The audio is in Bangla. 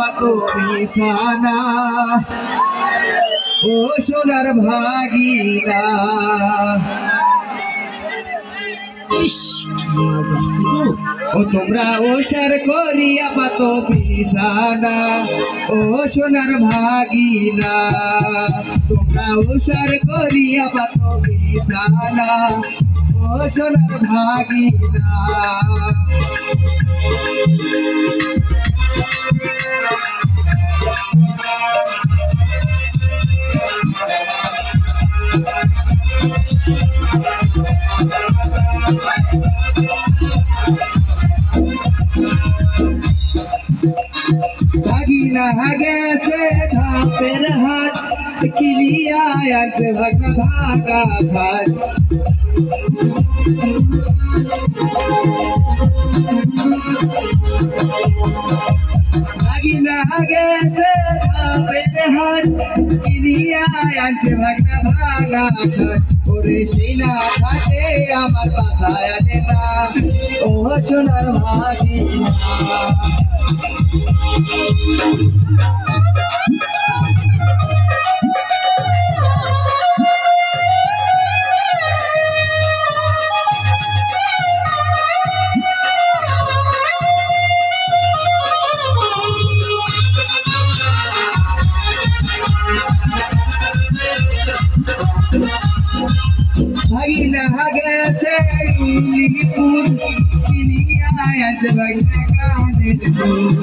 আপাতো বিছানা ও সোনার ভাগিনা ও তোমরা ওসার করিয়া পাতো বিছানা ও সোনার ভাগিনা তোমরা ওসার করিয়া পাতো বিছানা ও সোনার ভাগিনা ভাগিনা গেছে ধাপের হাট কিনিয়া আছে ভাগনা ভাগা ভাট ভাগিনা গেছে ধাপের হাট কিনিয়া আছে ভাগনা ভাগা ভাট ওরে সেই না ঘাটে আমার বাসায় আনে না ও সোনার ভাগিনা ভাগিনা গেছে ইলিপুর কিনিয়া আছে ভাগনা কানের দুল